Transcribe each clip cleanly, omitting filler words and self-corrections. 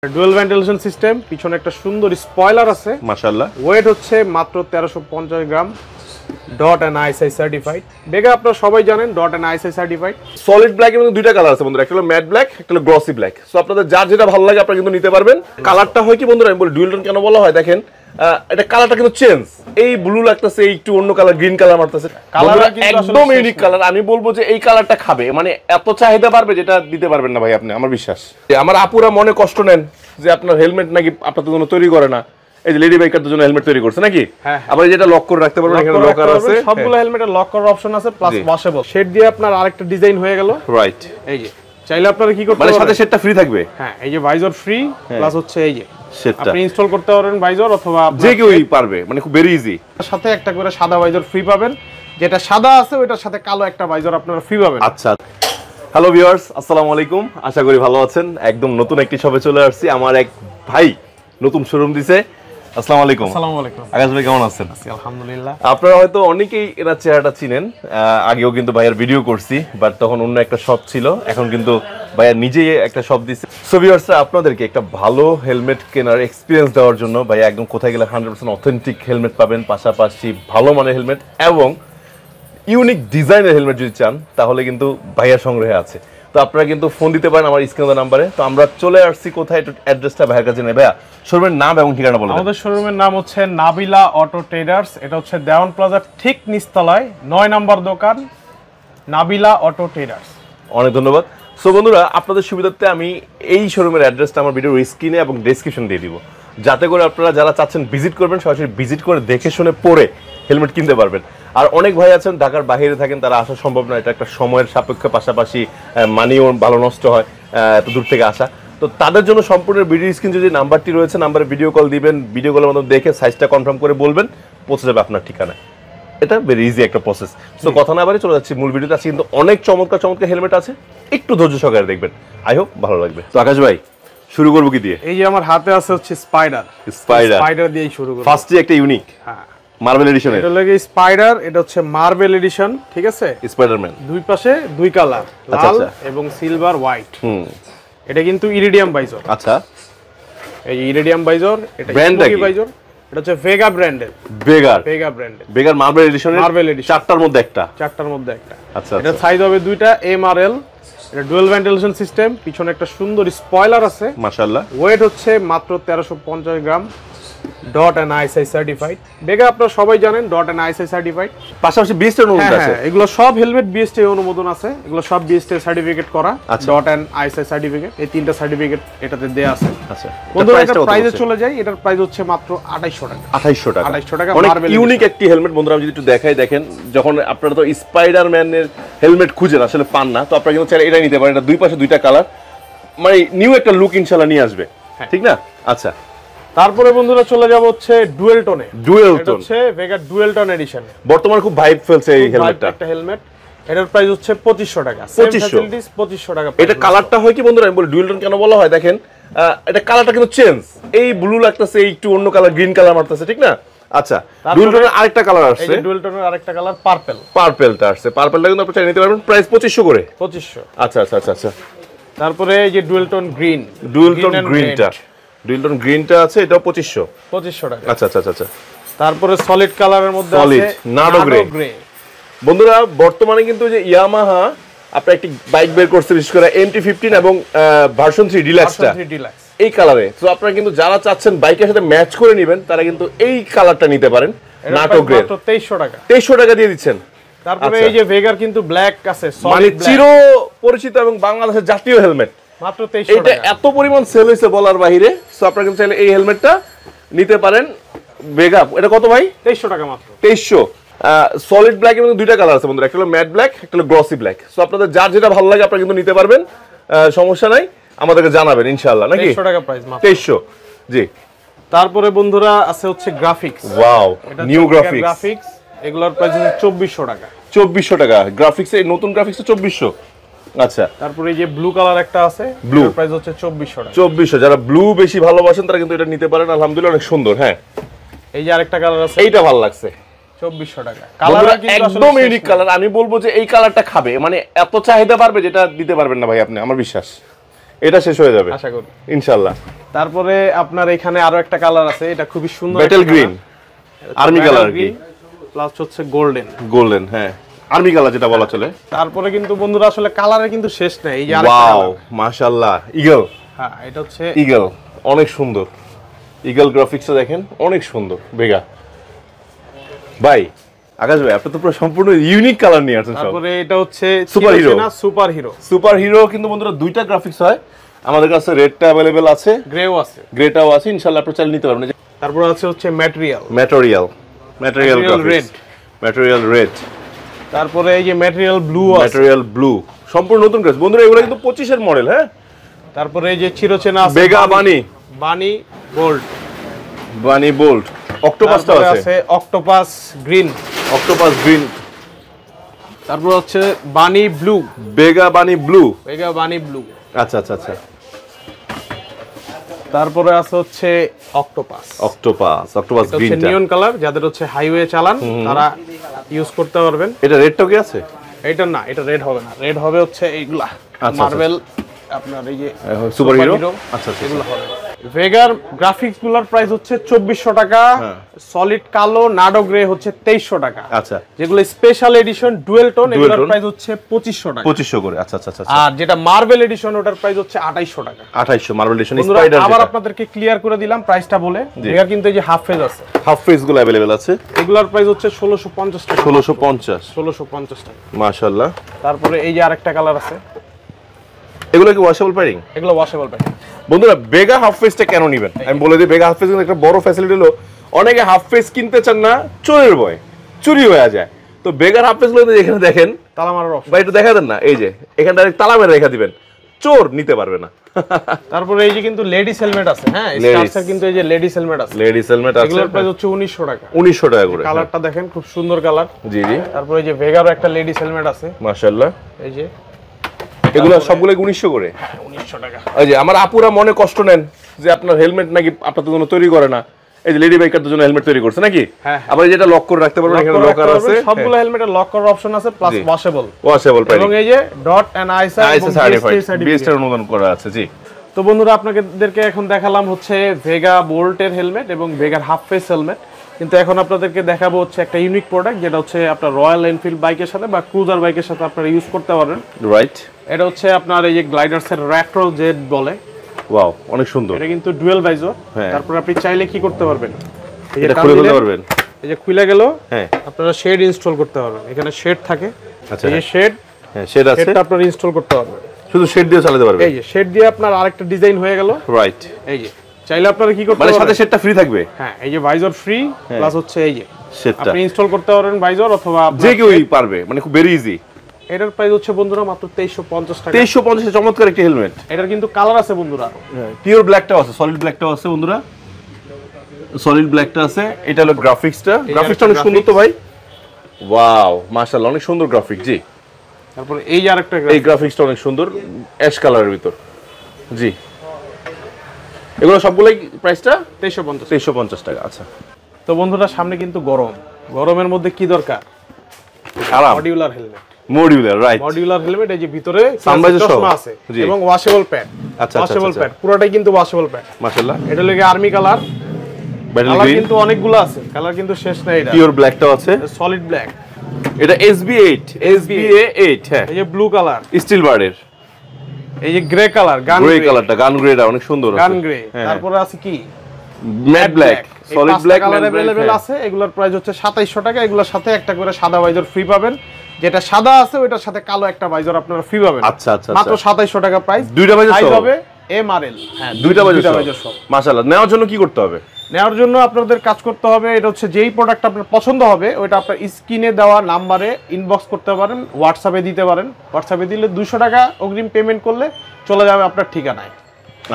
Dual ventilation system, পিছনে একটা সুন্দর স্পয়লার আছে মাশাআল্লাহ। ওয়েট হচ্ছে মাত্র 1350 গ্রাম। Dot and ISI certified. বেগা আপনারা সবাই জানেন dot and ISI certified. Solid black এবং দুইটা কালার আছে বন্ধুরা, একটা হলো ম্যাট ব্ল্যাক, একটা হলো গ্লসি ব্ল্যাক। সো আপনাদের যার যেটা ভালো লাগে আপনারা কিন্তু নিতে পারবেন। কালারটা হয় কি বন্ধুরা, আমি বলি ডুয়াল টোন কেন বলা হয়, দেখেন এটা কালারটা কিন্তু চেঞ্জ। এই ব্লু লাগতেছে, এই একটু অন্য কালার, গ্রিন কালার মারতেছে, কালারটা একদম ইউনিক কালার। আমি বলবো যে এই কালারটা খাবে, মানে এত চাহিদা বাড়বে যেটা দিতে পারবেন না ভাই আপনি, আমার বিশ্বাস। আমার আপুরা মনে কষ্ট নেন যে আপনার হেলমেট নাকি আপনাদের জন্য তৈরি করে না। এই যে লেডি বাইকারদের জন্য হেলমেট তৈরি করছে নাকি? আবার যেটা লক করে রাখতে পারবেন, এখানে লকার আছে, সবগুলো হেলমেটে লক করার অপশন আছে, প্লাস ওয়াশেবল। শেড দিয়ে আপনার আরেকটা ডিজাইন হয়ে গেল। রাইট, এই যে চাইলে আপনারা কি করতে মানে পারবেন, সাথে সেটটা ফ্রি থাকবে। হ্যাঁ, এই যে ভাইজর ফ্রি, প্লাস হচ্ছে এই যে সেটটা আপনি ইনস্টল করতে পারবেন ভাইজর, অথবা যে কেউই পারবে, মানে খুব ভেরি ইজি। সাথে একটা করে সাদা ভাইজর ফ্রি পাবেন, যেটা সাদা আছে ওইটার সাথে কালো একটা ভাইজর আপনারা ফ্রি পাবেন। আচ্ছা, হ্যালো ভিউয়ার্স, আসসালামু আলাইকুম, আশা করি ভালো আছেন। একদম নতুন একটি শপে চলে আসছি। আমার এক ভাই নতুন শোরুম দিছে। আসসালামু আলাইকুম। আসসালামু আলাইকুম। আকাশ ভাই কেমন আছেন? আলহামদুলিল্লাহ। আপনারা হয়তো অনেকেই এনার চেহারাটা চিনেন, আগেও কিন্তু ভাইয়ার ভিডিও করছি, বাট তখন অন্য একটা শপ ছিল। এখন কিন্তু ভাইয়া নিজেই একটা শপ দিচ্ছে। সো ভিউয়ার্সরা, আপনাদেরকে একটা ভালো হেলমেট কেনার এক্সপিরিয়েন্স দেওয়ার জন্য ভাইয়া একদম কোথায় গেলে 100% অথেন্টিক হেলমেট পাবেন, পাশাপাশি ভালো মানের হেলমেট এবং ইউনিক ডিজাইনের হেলমেট যদি চান তাহলে কিন্তু ভাইয়ার সংগ্রহে আছে। তো আপনারা কিন্তু ফোন দিতে পারেন আমার স্ক্রিনে দেওয়া নাম্বারে। তো আমরা চলে আসছি কোথায়, একটু অ্যাড্রেসটা ভাইয়ের কাছে নেই। ভাইয়া শোরুমের নাম এবং ঠিকানা বলুন। আমাদের শোরুমের নাম হচ্ছে নাবিলা অটো ট্রেডার্স। এটা হচ্ছে দেওয়ান প্লাজার ঠিক নিচতলায় 9 নম্বর দোকান, নাবিলা অটো ট্রেডার্স। অনেক ধন্যবাদ। সো বন্ধুরা, আপনাদের সুবিধার্থে আমি এই শোরুমের অ্যাড্রেসটা আমার ভিডিওর স্ক্রিনে এবং ডেসক্রিপশন দিয়ে দিব, যাতে করে আপনারা যারা চাচ্ছেন ভিজিট করবেন, সরাসরি ভিজিট করে দেখে শুনে পরে হেলমেট কিনতে পারবেন। আর অনেক ভাই আছেন ঢাকার বাইরে থাকেন, তারা আসা সম্ভব না, এটা একটা সময়ের সাপেক্ষ, পাশাপাশি মানিও ভালো নষ্ট হয় এত দূর থেকে আসা। তো তাদের জন্য সম্পূর্ণ ভিডিও স্ক্রিন যে নাম্বারটি রয়েছে, নাম্বারে ভিডিও কল দিবেন, ভিডিও কলের মাধ্যমে দেখে সাইজটা কনফার্ম করে বলবেন, পৌঁছে যাবে আপনার ঠিকানায়। এটা ভেরি ইজি একটা প্রসেস। সো কথা না বাড়ি চলে যাচ্ছি মূল ভিডিওতে। আছে কিন্তু অনেক চমৎকার চমৎকার হেলমেট আছে, একটু ধৈর্য সহকারে দেখবেন, আই হোপ ভালো লাগবে। তো আকাশ ভাই, শুরু করবো কি দিয়ে? এই যে আমার হাতে আছে হচ্ছে স্পাইডার। স্পাইডার দিয়েই শুরু করব। ফার্স্টে একটা ইউনিক, হ্যাঁ, মার্বেল এডিশনের। এটা লাগে স্পাইডার, এটা হচ্ছে মার্বেল এডিশন, ঠিক আছে? স্পাইডারম্যান, দুই পাশে দুই কালার, লাল এবং সিলভার হোয়াইট। এটা কিন্তু ইরিডিয়াম ভাইজর। আচ্ছা, এই যে ইরিডিয়াম ভাইজর, এটা ব্র্যান্ড কি ভাইজর? এটা হচ্ছে ভেগা ব্র্যান্ডের। বেগার মার্বেল এডিশনের, চারটার মধ্যে একটা। আচ্ছা, এটা সাইজ হবে দুইটা, এম আর এল। এটা ডুয়াল ভেন্টিলেশন সিস্টেম, পিছনে একটা সুন্দর স্পয়লার আছে মাশাআল্লাহ। ওয়েট হচ্ছে মাত্র 1350 গ্রাম। Dot and ISI certified. বেগা আপনারা সবাই জানেন ডট এন্ড আইএসআই সার্টিফাইড। পাশাপাশি বিএসটি অনুমোদন আছে। এগুলো সব হেলমেট বিএসটি অনুমোদন আছে, এগুলো সব বিএসটি সার্টিফিকেট করা। ডট এন্ড আইএসআই সার্টিফিকেট, এই তিনটা সার্টিফিকেট এটাতে দেয়া আছে। আচ্ছা, বন্ধুরা, এটা প্রাইসে চলে যায়, এটার প্রাইস হচ্ছে মাত্র 2800 টাকা। 2800 টাকা। অনেক ইউনিক একটি হেলমেট বন্ধুরা, আমি যদি একটু দেখাই, দেখেন যখন আপনারা তো স্পাইডারম্যানের হেলমেট খুঁজেন, আসলে পান না, তো আপনারা কিন্তু চাইলে এটাই নিতে পারেন। এটা দুই পাশে দুইটা কালার, মানে নিউ একটা লুক ইনশাআল্লাহ নিয়ে আসবে, ঠিক না? আচ্ছা, তারপরে বন্ধুরা চলে যাব হচ্ছে ডুয়েল টোনে। এটা হচ্ছে ভেগা ডুয়েল টোন এডিশন। বর্তমানে খুব ভাইব ফেলছে এই হেলমেটটা। একটা হেলমেট, এটার প্রাইস হচ্ছে 2500 টাকা। 2500 টাকা। এটা কালারটা হয় কি বন্ধুরা, আমি বলি ডুয়েল টোন কেন বলা হয়, দেখেন এটা কালারটা কিন্তু চেঞ্জ। এই ব্লু লাগতেছে, এই একটু অন্য কালার, গ্রিন কালার মারতেছে, ঠিক না? আচ্ছা, ডুয়েল টোনের আরেকটা কালার আসছে। এই যে ডুয়েল টোনের আরেকটা কালার পার্পল। পার্পলটা আসছে, পার্পলটা কিন্তু আপনি চাইলে নিতে পারবেন, প্রাইস 2500 করে। 2500। আচ্ছা আচ্ছা আচ্ছা আচ্ছা। তারপরে এই যে dual tone green, dual tone গ্রিনটা আছে, এটাও 2500 টাকা। আচ্ছা আচ্ছা আচ্ছা। তারপরে সলিড কালারের মধ্যে আছে নাডো গ্রে। বন্ধুরা, বর্তমানে কিন্তু যে ইয়ামাহা আপনার একটি বাইক বের করছে, বিশেষ করে MT-15 এবং ভার্সন 3 ডিলাক্সটা এই কালারে। তো আপনারা কিন্তু যারা চাচ্ছেন বাইকের সাথে ম্যাচ করে নেবেন, তারা কিন্তু এই কালারটা নিতে পারেন। নাটো গ্রে 2300 টাকা। 2300 টাকা দিয়ে দিচ্ছেন। তারপরে এই যে ভেগার কিন্তু ব্ল্যাক আছে, মানে চির পরিচিত এবং বাংলাদেশের জাতীয় হেলমেট, মাত্র 2300 টাকা। এটা এত পরিমাণ সেল হয়েছে বলার বাইরে। সো আপনারা কিন্তু চাইলে এই হেলমেটটা নিতে পারেন। ভেগা, এটা কত ভাই? 2300 টাকা মাত্র। 2300। সলিড ব্ল্যাক এবং দুইটা কালার আছে বন্ধুরা, একটা হলো ম্যাট ব্ল্যাক, একটা হলো গ্লসি ব্ল্যাক। সো আপনাদের যার যেটা ভালো লাগে আপনারা কিন্তু নিতে পারবেন, সমস্যা নাই, আমাদেরকে জানাবেন ইনশাআল্লাহ, নাকি? 2300 টাকা প্রাইস মাত্র। 2300, জি। তারপরে বন্ধুরা আছে হচ্ছে গ্রাফিক্স। Wow, new graphics. এগুলোর প্রাইস হচ্ছে 2400 টাকা। 2400 টাকা গ্রাফিক্স, এই নতুন গ্রাফিক্স 2400। আচ্ছা, তারপরে এই যে ব্লু কালার একটা আছে, ব্লু প্রাইস হচ্ছে 2400 টাকা। 2400। যারা ব্লু বেশি ভালোবাসেন তারা কিন্তু এটা নিতে পারেন, আলহামদুলিল্লাহ অনেক সুন্দর। হ্যাঁ, এই যে আরেকটা কালার আছে, এইটা ভালো লাগছে, 2400 টাকা। কালার একদম ইউনিক কালার। আমি বলবো যে এই কালারটা খাবে, মানে এত চাহিদা বাড়বে যেটা দিতে পারবেন না ভাই আপনি, আমার বিশ্বাস। এটা শেষ হয়ে যাবে আশা করি ইনশাআল্লাহ। তারপরে আপনার এখানে আরো একটা কালার আছে, এটা খুবই সুন্দর, ব্যাটেল গ্রিন, আর্মি কালার কি প্লাস হচ্ছে গোল্ডেন। গোল্ডেন, হ্যাঁ আর্মি কালার যেটা বলা চলে। তারপরে কিন্তু বন্ধুরা আসলে কালারে কিন্তু শেষ নেই, এই যে আরেকটা ওয়াও কালার। মাশাআল্লাহ, ইগল। হ্যাঁ এটা হচ্ছে ইগল, অনেক সুন্দর। ইগল গ্রাফিক্সটা দেখেন, অনেক সুন্দর। বেগা ভাই, আকাশ ভাই, আপনি তো পুরো সম্পূর্ণ ইউনিক কালার নিয়ে আসছেন সব। তারপরে এটা হচ্ছে super hero. Super hero. Super hero কিন্তু বন্ধুরা দুইটা গ্রাফিক্স হয় আমাদের কাছে, রেডটা अवेलेबल আছে, গ্রেও আছে, গ্রেটাও আছে, ইনশাআল্লাহ আপনি চাইলে নিতে পারবেন। তারপর আছে হচ্ছে ম্যাটেরিয়াল গ্রাফিক্স, ম্যাটেরিয়াল রেড, তারপরে এই যে ম্যাটেরিয়াল ব্লু আছে, ম্যাটেরিয়াল ব্লু, সম্পূর্ণ নতুন গ্রাফিক্স বন্ধুরা, এগুলো কিন্তু 25 এর মডেল। হ্যাঁ, তারপরে এই যে চিরচেনা আছে বেগা বানি গোল্ড, বানি বোল্ট, অক্টোপাসটা আছে, অক্টোপাস গ্রিন, অক্টোপাস গ্রিন, তারপর হচ্ছে বানি ব্লু, বেগা বানি ব্লু। আচ্ছা আচ্ছা আচ্ছা, তারপরে আছে হচ্ছে অক্টোপাস গ্রিন, নিয়ন কালার, যাদের হচ্ছে হাইওয়ে চালান তারা ইউজ করতে পারবেন। এটা রেডটাও কি আছে? এটা না, এটা রেড হবে না, রেড হবে হচ্ছে এইগুলা মার্বেল আপনার এই যে সুপার হিরো। আচ্ছা আচ্ছা, এগুলো হবে। ভেগার গ্রাফিক্স গুলোর প্রাইস হচ্ছে 2400 টাকা, সলিড কালো নাডো গ্রে হচ্ছে 2300 টাকা। আচ্ছা, যেগুলো স্পেশাল এডিশন ডুয়েল টোন এগুলোর প্রাইস হচ্ছে 2500 টাকা, 2500 করে। আচ্ছা আচ্ছা আচ্ছা, আর যেটা মার্বেল এডিশন ওটার প্রাইস হচ্ছে 2800 টাকা। 2800 মার্বেল এডিশন বন্ধুরা, স্পাইডার। আবার আপনাদেরকে ক্লিয়ার করে দিলাম প্রাইসটা বলে। ভেগার কিন্তু এই যে হাফ ফেজ আছে, হাফ ফেজ গুলো अवेलेबल আছে, এগুলোর প্রাইস হচ্ছে 1650 টাকা। 1650 টাকা, মাশাআল্লাহ। তারপরে এই যে আরেকটা কালার আছে, এগুলো কি ওয়াশেবল প্যারিং? এগুলো ওয়াশেবল প্যারিং। বন্ধুরা, বেগা হাফ ফেজটা কেন নেবেন আমি বলে দিই। বেগা হাফ ফেজ একটা বড় ফ্যাসিলিটি হলো, অনেকে হাফ ফেজ কিনতে চান না, চোরের ভয়, চুরি হয়ে যায়। তো বেগার হাফ ফেজ গুলো এখানে দেখেন, তালা মারার অপশন, বা একটু দেখা দেন না, এই যে এখানে ডাইরেক্ট তালা মেরে রেখে দিবেন, চোর নিতে পারবে না। তারপরে এই যে কিন্তু লেডিস হেলমেট আছে, হ্যাঁ স্টারসের কিন্তু এই যে লেডিস হেলমেট আছে, লেডিস হেলমেট আছে, এগুলোর প্রাইস হচ্ছে 1900 টাকা। 1900 টাকা করে। কালারটা দেখেন, খুব সুন্দর কালার। জি জি, তারপরে এই যে ভেগারও একটা লেডিস হেলমেট আছে, মাশাআল্লাহ। এই যে এগুলো সবগুলো 1900 করে। 1900 টাকা। এই যে আমার আপুরা মনে কষ্ট নেন যে আপনার হেলমেট নাকি আপনাদের জন্য তৈরি করে না, এই যে লেডি বাইকারদের জন্য হেলমেট তৈরি করছে নাকি? আবার যেটা লক করে রাখতে পারবেন, এখানে লকার আছে, সবগুলো হেলমেটে লক করার অপশন আছে, প্লাস ওয়াশেবল প্যারিং, এবং এই যে DOT and ISI certified, BST অনুমোদন করা আছে। জি, তো বন্ধুরা, আপনাদেরকে এখন দেখালাম হচ্ছে ভেগা বোল্টের হেলমেট এবং ভেগার হাফ ফেস হেলমেট, কিন্তু এখন আপনাদেরকে দেখাবো হচ্ছে একটা ইউনিক প্রোডাক্ট, যেটা হচ্ছে আপনার রয়্যাল এনফিল্ড বাইকের সাথে বা ক্রুজার বাইকের সাথে আপনারা ইউজ করতে পারবেন। রাইট, এটা হচ্ছে আপনার এই যে গ্লাইডার্সের রেট্রো জেড বলে। ওয়াও, অনেক সুন্দর। এটা কিন্তু ডুয়াল ভাইজর। হ্যাঁ, তারপর আপনি চাইলে কি করতে পারবেন, এটা খুলে ফেলতে পারবেন, এই যে খুলে গেল, হ্যাঁ আপনারা শেড ইনস্টল করতে পারবেন। এখানে শেড থাকে, আচ্ছা, এই যে শেড, হ্যাঁ শেড আছে, শেডটা আপনারা ইনস্টল করতে পারবেন, শুধু শেড দিয়ে চালাতে পারবেন। এই যে শেড দিয়ে আপনার আরেকটা ডিজাইন হয়ে গেল। রাইট, এই যে চাইলে আপনারা কি করতে মানে পারবেন, সাথে শেডটা ফ্রি থাকবে। হ্যাঁ, এই যে ভাইজর ফ্রি, প্লাস হচ্ছে এই যে শেডটা আপনি ইনস্টল করতে পারবেন ভাইজর, অথবা যে কেউই পারবে, মানে খুব ভেরি ইজি। এটার প্রাইস হচ্ছে বন্ধুরা মাত্র 2350 টাকা। 2350 চমৎকার একটা হেলমেট। এটার কিন্তু কালার আছে বন্ধুরা, পিওর ব্ল্যাকটাও আছে, সলিড ব্ল্যাকটাও আছে বন্ধুরা, সলিড ব্ল্যাকটা আছে। এটা হলো গ্রাফিক্সটা অনেক সুন্দর তো ভাই, ওয়াও মাশাআল্লাহ, অনেক সুন্দর গ্রাফিক। জি, তারপর এই যে আরেকটা, এই গ্রাফিক্সটা অনেক সুন্দর, অ্যাশ কালারের ভিতর। জি, এগুলো সবগুলাই প্রাইসটা 2350 টাকা। আচ্ছা, তো বন্ধুরা সামনে কিন্তু গরমের মধ্যে কি দরকার, আরাম, modular helmet, modular, right, modular helmet. এই যে ভিতরে সানভাইজার চশমা আছে এবং ওয়াশেবল প্যাড। আচ্ছা, ওয়াশেবল প্যাড, পুরোটাই কিন্তু ওয়াশেবল প্যাড মাশাআল্লাহ। এটা লাগে army colour, battle colour green, কিন্তু অনেকগুলো আছে, কালার কিন্তু শেষ নাই। এটা পিওর ব্ল্যাকটাও আছে, সলিড ব্ল্যাক। এটা SB8, SBA8, হ্যাঁ, এই যে ব্লু কালার, স্টিল বার্ডের, এই যে গ্রে কালার, গ্রে কালারটা, গান গ্রেটা অনেক সুন্দর আছে, গান গ্রে। তারপরে আছে কি matte black, solid black colour available আছে। এগুলোর প্রাইস হচ্ছে 2700 টাকা। এগুলোর সাথে একটা করে সাদা ভাইজর ফ্রি পাবেন, যেটা সাদা আছে ওটার সাথে কালো একটা ভাইজর আপনারা ফ্রি পাবেন। আচ্ছা আচ্ছা, মাত্র 2700 টাকা প্রাইস। দুইটা ভাইজর সাইজ সহ হবে MRL, হ্যাঁ দুইটা ভাইজর সহ। মাশাআল্লাহ, নেওয়ার জন্য কি করতে হবে? নেওয়ার জন্য আপনাদের কাজ করতে হবে, এটা হচ্ছে যেই প্রোডাক্ট আপনার পছন্দ হবে ওটা আপনার স্ক্রিনে দেওয়া নাম্বারে ইনবক্স করতে পারেন, হোয়াটসঅ্যাপে দিতে পারেন। হোয়াটসঅ্যাপে দিলে 200 টাকা অগ্রিম পেমেন্ট করলে চলে যাবে আপনার ঠিকানায়।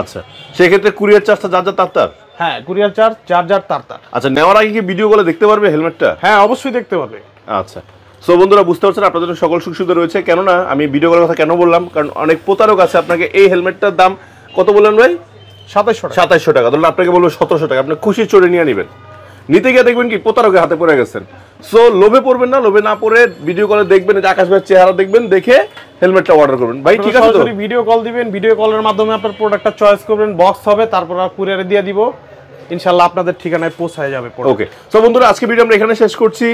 আচ্ছা, সেই ক্ষেত্রে কুরিয়ার চার্জটা যার তার? হ্যাঁ, কুরিয়ার চার্জ যার তার। আচ্ছা, নেওয়ার আগে কি ভিডিও কলে দেখতে পারবে হেলমেটটা? হ্যাঁ, অবশ্যই দেখতে পারবে। আচ্ছা, সো বন্ধুরা বুঝতে পারছেন আপনাদের জন্য সকল সুখ সুবিধা রয়েছে। কেননা আমি ভিডিও কলের কথা কেন বললাম, কারণ অনেক প্রতারক আছে আপনাকে এই হেলমেটটার দাম কত বললেন ভাই? 2700 টাকা। ধরুন আপনাকে বলবো 1700 টাকা, আপনি খুশি চড়ে নিয়ে নেবেন, নিতে গিয়ে দেখবেন কি প্রতারকের হাতে পড়ে গেছেন। সো লোভে পড়বেন না, লোভে না পড়ে ভিডিও কলে দেখবেন, যে আকাশ ভাইয়ের চেহারা দেখবেন, দেখে হেলমেটটা অর্ডার করবেন। ভাই ঠিক আছে তো? ভিডিও কল দিবেন, ভিডিও কলের মাধ্যমে আপনার প্রোডাক্টটা চয়েস করবেন, বক্স হবে, তারপর কুরিয়ারে দিয়ে দিব, ইনশাআল্লাহ আপনাদের ঠিকানায় পৌঁছায় যাবে। ওকে, সো বন্ধুরা আজকে ভিডিও আমরা এখানে শেষ করছি।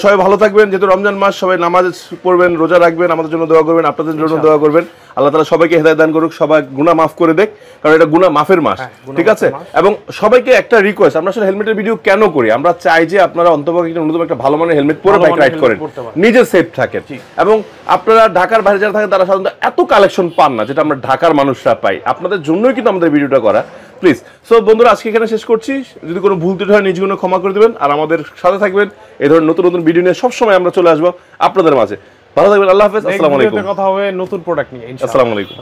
সবাই ভালো থাকবেন, যেহেতু রমজান মাস, সবাই নামাজ পড়বেন, রোজা রাখবেন, আমাদের জন্য দোয়া করবেন, আপনাদের জন্য দোয়া করবেন। আল্লাহ তাআলা সবাইকে হেদায়েত দান করুক, সবাই গুনাহ মাফ করে দেখ, কারণ এটা গুনাহ মাফের মাস, ঠিক আছে? এবং সবাইকে একটা রিকোয়েস্ট, আমরা আসলে হেলমেটের ভিডিও কেন করি, আমরা চাই যে আপনারা অন্ততপক্ষে একটা ন্যূনতম একটা ভালো মানের হেলমেট পরে বাইক রাইড করেন, নিজে সেফ থাকেন। এবং আপনারা ঢাকার বাইরে যারা থাকেন তারা সাধারণত এত কালেকশন পান না যেটা আমরা ঢাকার মানুষরা পাই, আপনাদের জন্যই কিন্তু আমাদের ভিডিওটা করা, প্লিজ। সো বন্ধুরা আজকে এখানে শেষ করছি, যদি কোনো ভুল ত্রুটি হয় নিজে কোনো ক্ষমা করে দেবেন, আর আমাদের সাথে থাকবেন, এই ধরনের নতুন নতুন ভিডিও নিয়ে সবসময় আমরা চলে আসবো আপনাদের মাঝে। ভালো থাকবেন, আল্লাহ হাফেজ, আসসালামু আলাইকুম। কথা হবে নতুন প্রোডাক্ট নিয়ে, আসসালামু আলাইকুম।